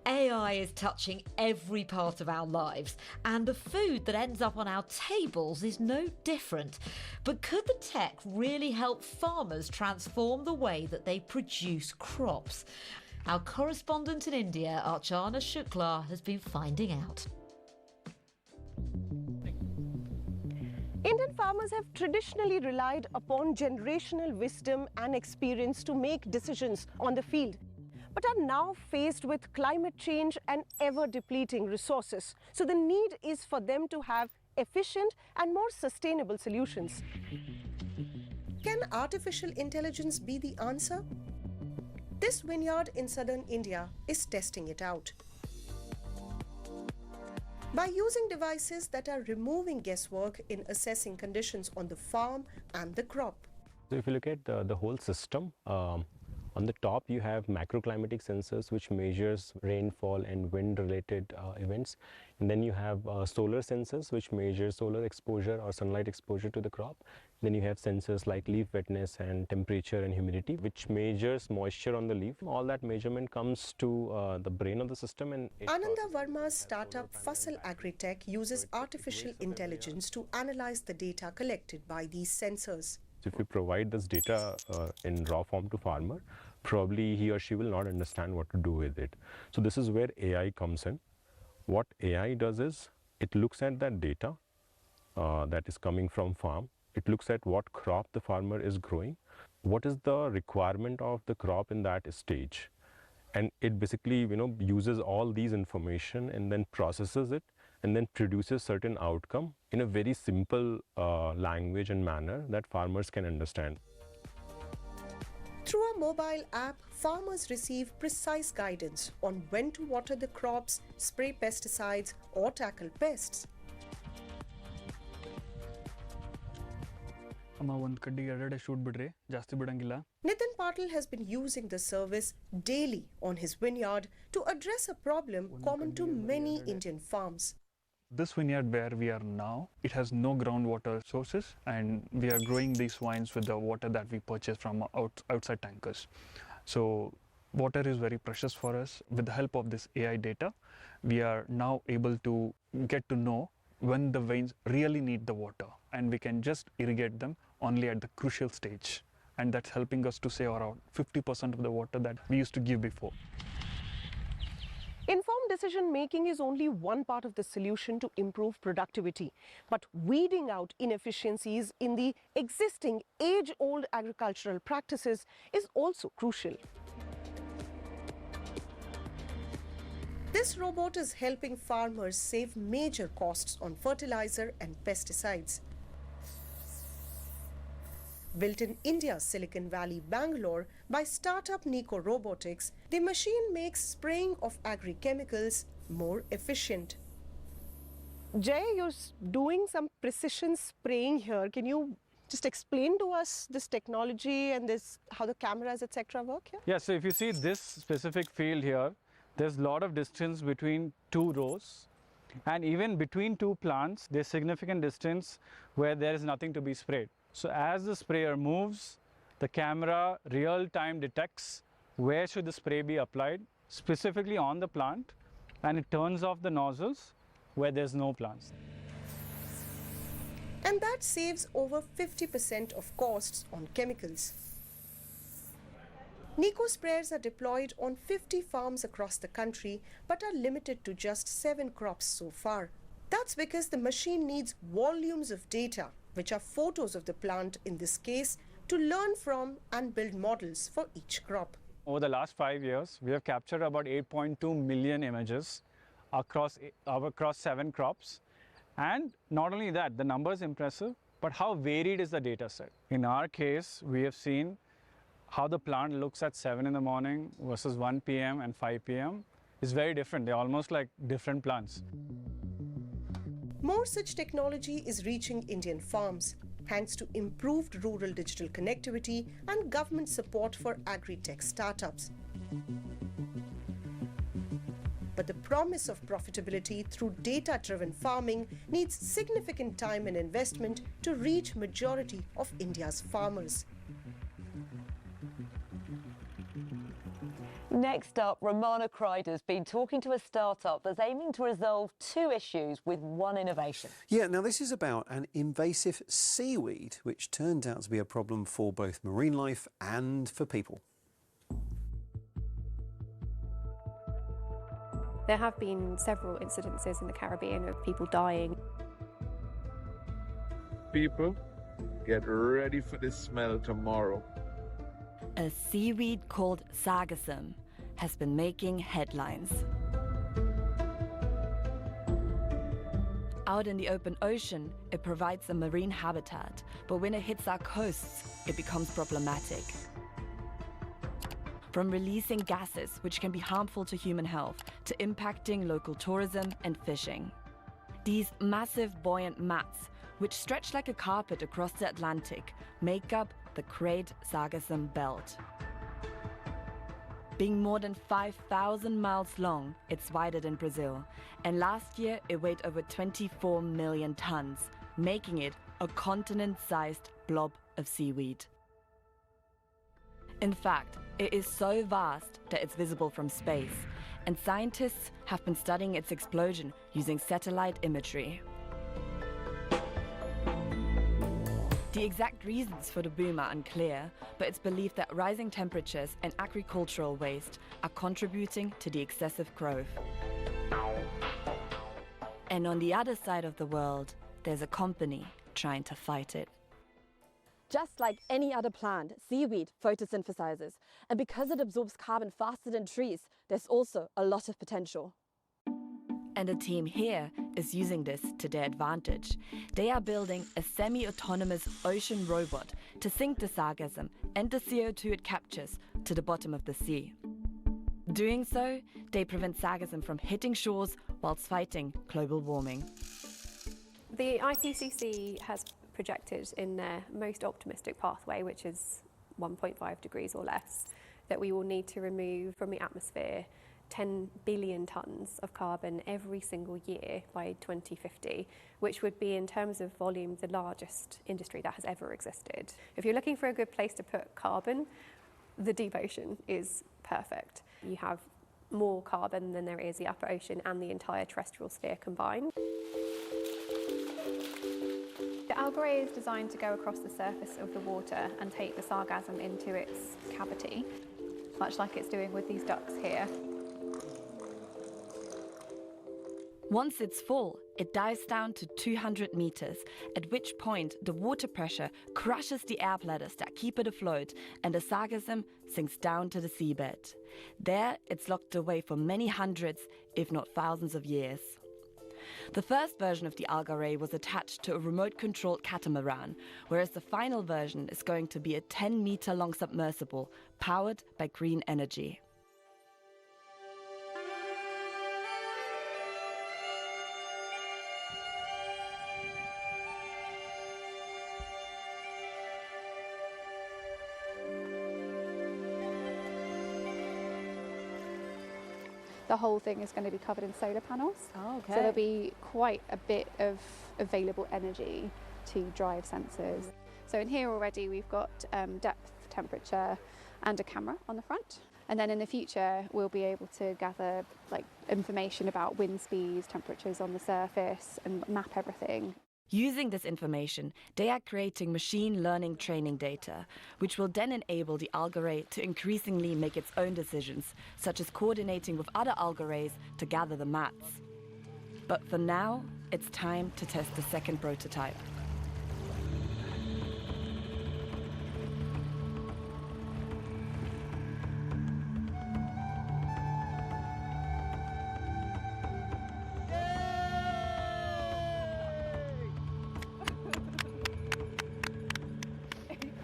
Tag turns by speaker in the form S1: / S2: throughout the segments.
S1: AI is touching every part of our lives, and the food that ends up on our tables is no different. But could the tech really help farmers transform the way that they produce crops? Our correspondent in India, Archana Shukla, has been finding out.
S2: Indian farmers have traditionally relied upon generational wisdom and experience to make decisions on the field, but are now faced with climate change and ever-depleting resources. So the need is for them to have efficient and more sustainable solutions. Can artificial intelligence be the answer? This vineyard in southern India is testing it out. By using devices that are removing guesswork in assessing conditions on the farm and the crop.
S3: So if you look at the whole system, on the top you have macroclimatic sensors which measures rainfall and wind related events, and then you have solar sensors which measure solar exposure or sunlight exposure to the crop. Then you have sensors like leaf wetness and temperature and humidity which measures moisture on the leaf. All that measurement comes to the brain of the system. And
S2: Ananda Verma's startup Fasal Agritech uses artificial intelligence to analyze the data collected by these sensors.
S3: So if we provide this data in raw form to farmer, probably he or she will not understand what to do with it. So this is where AI comes in. What AI does is, it looks at that data that is coming from farm. It looks at what crop the farmer is growing, what is the requirement of the crop in that stage. And it basically, uses all these information and then processes it and then produces certain outcome in a very simple language and manner that farmers can understand.
S2: Through a mobile app, farmers receive precise guidance on when to water the crops, spray pesticides, or tackle pests. Nitin Patil has been using the service daily on his vineyard to address a problem common to many Indian farms.
S4: This vineyard where we are now, it has no groundwater sources, and we are growing these vines with the water that we purchase from outside tankers. So water is very precious for us. With the help of this AI data, we are now able to get to know when the vines really need the water, and we can just irrigate them only at the crucial stage. And that's helping us to save around 50% of the water that we used to give before.
S2: Informed decision making is only one part of the solution to improve productivity, but weeding out inefficiencies in the existing age-old agricultural practices is also crucial. This robot is helping farmers save major costs on fertilizer and pesticides. Built in India's Silicon Valley, Bangalore, by startup Nico Robotics, the machine makes spraying of agri-chemicals more efficient. Jay, you're doing some precision spraying here. Can you just explain to us this technology and how the cameras, etc. work here?
S5: Yeah, so if you see this specific field here, there's a lot of distance between two rows, and even between two plants, there's significant distance where there is nothing to be sprayed. So as the sprayer moves, the camera real-time detects where should the spray be applied, specifically on the plant, and it turns off the nozzles where there's no plants.
S2: And that saves over 50% of costs on chemicals. Nico sprayers are deployed on 50 farms across the country, but are limited to just 7 crops so far. That's because the machine needs volumes of data, which are photos of the plant in this case, to learn from and build models for each crop.
S5: Over the last 5 years, we have captured about 8.2 million images across 7 crops. And not only that, the number is impressive, but how varied is the data set? In our case, we have seen how the plant looks at 7 in the morning versus 1 p.m. and 5 p.m. is very different. They're almost like different plants.
S2: More such technology is reaching Indian farms, thanks to improved rural digital connectivity and government support for agri-tech startups. But the promise of profitability through data-driven farming needs significant time and investment to reach majority of India's farmers.
S6: Next up, Romana Kreider's been talking to a startup that's aiming to resolve two issues with one innovation.
S7: Yeah, now this is about an invasive seaweed, which turned out to be a problem for both marine life and for people.
S8: There have been several incidences in the Caribbean of people dying.
S9: People, get ready for the smell tomorrow.
S10: A seaweed called sargassum has been making headlines. Out in the open ocean, it provides a marine habitat, but when it hits our coasts, it becomes problematic. From releasing gases which can be harmful to human health to impacting local tourism and fishing. These massive buoyant mats, which stretch like a carpet across the Atlantic, make up the Great Sargassum Belt. Being more than 5,000 miles long, it's wider than Brazil, and last year it weighed over 24 million tons, making it a continent-sized blob of seaweed. In fact, it is so vast that it's visible from space, and scientists have been studying its explosion using satellite imagery. The exact reasons for the boom are unclear, but it's believed that rising temperatures and agricultural waste are contributing to the excessive growth. And on the other side of the world, there's a company trying to fight it.
S11: Just like any other plant, seaweed photosynthesizes, and because it absorbs carbon faster than trees, there's also a lot of potential.
S10: And the team here is using this to their advantage. They are building a semi-autonomous ocean robot to sink the sargassum and the CO2 it captures to the bottom of the sea. Doing so, they prevent sargassum from hitting shores whilst fighting global warming.
S8: The IPCC has projected in their most optimistic pathway, which is 1.5 degrees or less, that we will need to remove from the atmosphere 10 billion tonnes of carbon every single year by 2050, which would be, in terms of volume, the largest industry that has ever existed. If you're looking for a good place to put carbon, the deep ocean is perfect. You have more carbon than there is the upper ocean and the entire terrestrial sphere combined. The algae ray is designed to go across the surface of the water and take the sargassum into its cavity, much like it's doing with these ducks here.
S10: Once it's full, it dives down to 200 meters, at which point the water pressure crushes the air bladders that keep it afloat and the sargassum sinks down to the seabed. There, it's locked away for many hundreds, if not thousands of years. The first version of the algae ray was attached to a remote-controlled catamaran, whereas the final version is going to be a 10-meter-long submersible powered by green energy.
S8: The whole thing is going to be covered in solar panels.
S11: Oh, okay.
S8: So there'll be quite a bit of available energy to drive sensors. So in here already we've got depth, temperature and a camera on the front. And then in the future we'll be able to gather information about wind speeds, temperatures on the surface and map everything.
S10: Using this information, they are creating machine learning training data, which will then enable the algae ray to increasingly make its own decisions, such as coordinating with other algae rays to gather the mats. But for now, it's time to test the second prototype.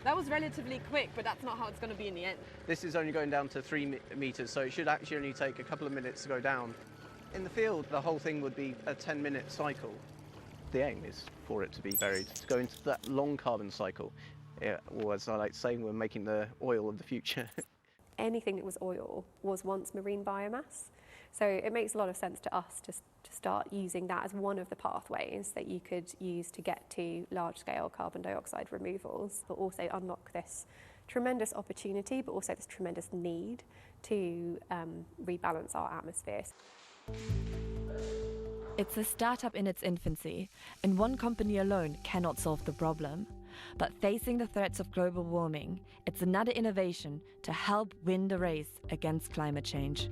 S11: That was relatively quick, but that's not how it's going to be in the end.
S12: This is only going down to 3 meters, so it should actually only take a couple of minutes to go down. In the field, the whole thing would be a 10-minute cycle. The aim is for it to be buried, to go into that long carbon cycle. Or as I like saying, we're making the oil of the future.
S8: Anything that was oil was once marine biomass. So it makes a lot of sense to us to start using that as one of the pathways that you could use to get to large-scale carbon dioxide removals, but also unlock this tremendous opportunity, but also this tremendous need to rebalance our atmosphere.
S10: It's a startup in its infancy, and one company alone cannot solve the problem. But facing the threats of global warming, it's another innovation to help win the race against climate change.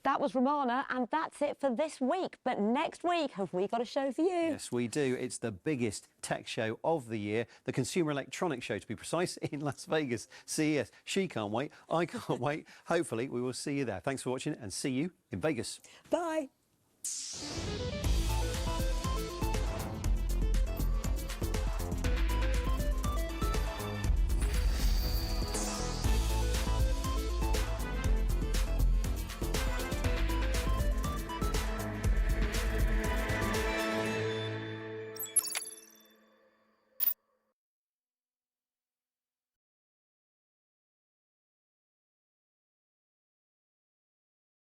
S6: That was Romana, and that's it for this week. But next week, have we got a show for you?
S7: Yes, we do. It's the biggest tech show of the year, the Consumer Electronics Show, to be precise, in Las Vegas, CES. She can't wait. I can't wait. Hopefully, we will see you there. Thanks for watching, and see you in Vegas.
S6: Bye.